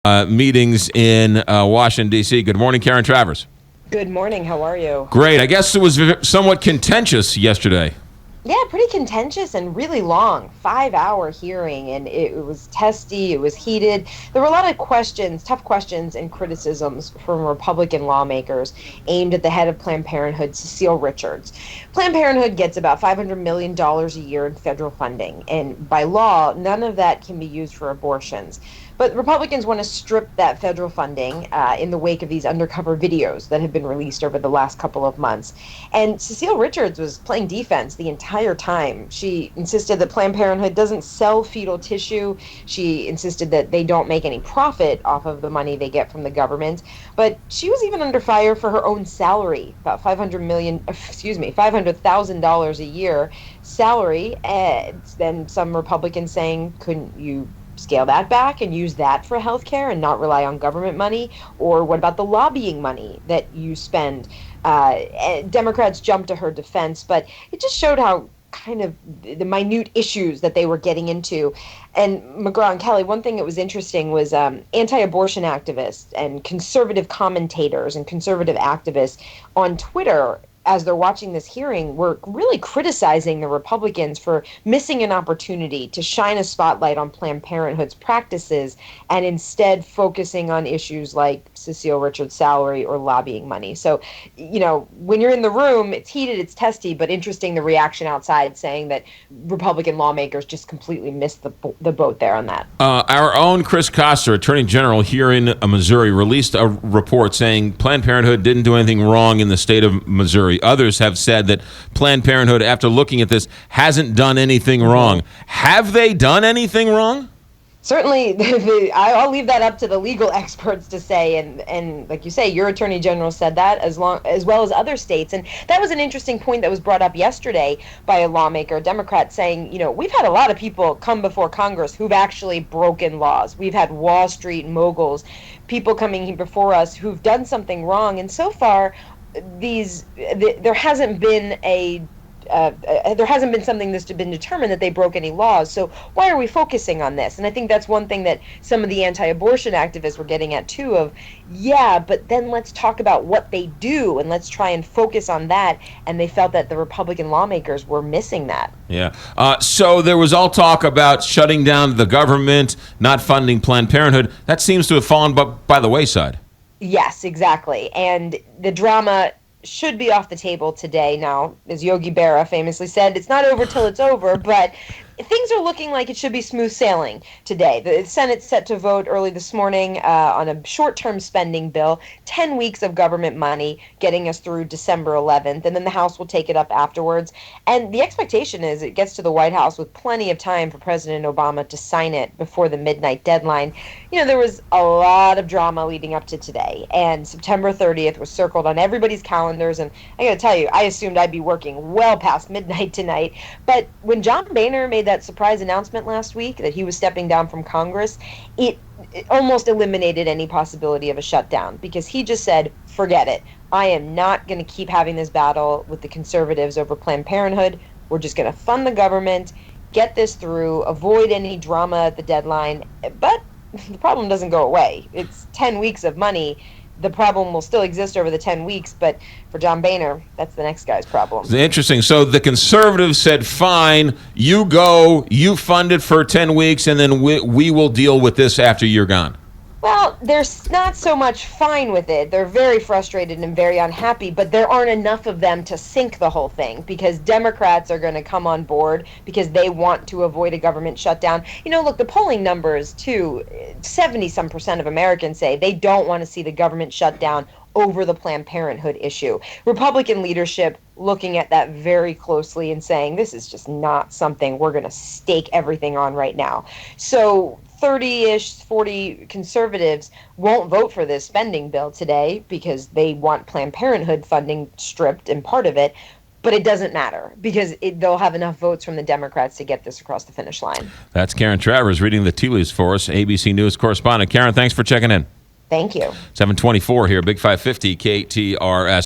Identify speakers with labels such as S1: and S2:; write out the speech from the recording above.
S1: Meetings in Washington, D.C. Good morning, Karen Travers.
S2: Good morning. How are you?
S1: Great. I guess it was somewhat contentious yesterday.
S2: Yeah, pretty contentious and really long. 5-hour hearing, and it was testy. It was heated. There were a lot of questions, tough questions and criticisms from Republican lawmakers aimed at the head of Planned Parenthood, Cecile Richards. Planned Parenthood gets about $500 million a year in federal funding, and by law, none of that can be used for abortions. But Republicans want to strip that federal funding in the wake of these undercover videos that have been released over the last couple of months. And Cecile Richards was playing defense the entire time. She insisted that Planned Parenthood doesn't sell fetal tissue. She insisted that they don't make any profit off of the money they get from the government. But she was even under fire for her own salary, about $500,000 a year salary. And then some Republicans saying, couldn't you scale that back and use that for healthcare and not rely on government money? Or what about the lobbying money that you spend? Democrats jumped to her defense, but it just showed how kind of the minute issues that they were getting into. And McGraw and Kelly, one thing that was interesting was anti-abortion activists and conservative commentators and conservative activists on Twitter, as they're watching this hearing, were really criticizing the Republicans for missing an opportunity to shine a spotlight on Planned Parenthood's practices and instead focusing on issues like Cecile Richards' salary or lobbying money. So, when you're in the room, it's heated, it's testy, but interesting the reaction outside saying that Republican lawmakers just completely missed the boat there on that.
S1: Our own Chris Koster, Attorney General here in Missouri, released a report saying Planned Parenthood didn't do anything wrong in the state of Missouri. Others have said that Planned Parenthood, after looking at this, hasn't done anything wrong. Have they done anything wrong?
S2: Certainly, I'll leave that up to the legal experts to say, and like you say, your Attorney General said that as well as other states, and that was an interesting point that was brought up yesterday by a lawmaker, a Democrat, saying, we've had a lot of people come before Congress who've actually broken laws. We've had Wall Street moguls, people coming here before us who've done something wrong, and so far, there hasn't been something that's been determined that they broke any laws. So why are we focusing on this? And I think that's one thing that some of the anti-abortion activists were getting at too, but then let's talk about what they do and let's try and focus on that. And they felt that the Republican lawmakers were missing that.
S1: Yeah. So there was all talk about shutting down the government, not funding Planned Parenthood. That seems to have fallen by the wayside.
S2: Yes, exactly. And the drama should be off the table today. Now, as Yogi Berra famously said, it's not over till it's over, but things are looking like it should be smooth sailing today. The Senate's set to vote early this morning on a short-term spending bill, 10 weeks of government money getting us through December 11th, and then the House will take it up afterwards. And the expectation is it gets to the White House with plenty of time for President Obama to sign it before the midnight deadline. There was a lot of drama leading up to today, and September 30th was circled on everybody's calendars, and I gotta tell you, I assumed I'd be working well past midnight tonight, but when John Boehner made that surprise announcement last week that he was stepping down from Congress, it almost eliminated any possibility of a shutdown, because he just said, forget it. I am not going to keep having this battle with the conservatives over Planned Parenthood. We're just going to fund the government, get this through, avoid any drama at the deadline. But the problem doesn't go away. It's 10 weeks of money. The problem will still exist over the 10 weeks, but for John Boehner, that's the next guy's problem.
S1: It's interesting. So the conservatives said, fine, you go, you fund it for 10 weeks, and then we will deal with this after you're gone.
S2: Well, they're not so much fine with it. They're very frustrated and very unhappy, but there aren't enough of them to sink the whole thing, because Democrats are going to come on board because they want to avoid a government shutdown. Look, the polling numbers, too, 70-some% of Americans say they don't want to see the government shut down over the Planned Parenthood issue. Republican leadership looking at that very closely and saying this is just not something we're going to stake everything on right now. So 30-ish, 40 conservatives won't vote for this spending bill today because they want Planned Parenthood funding stripped and part of it. But it doesn't matter because they'll have enough votes from the Democrats to get this across the finish line.
S1: That's Karen Travers reading the tea leaves for us, ABC News correspondent. Karen, thanks for checking in.
S2: Thank you.
S1: 724 here, Big 550 KTRS.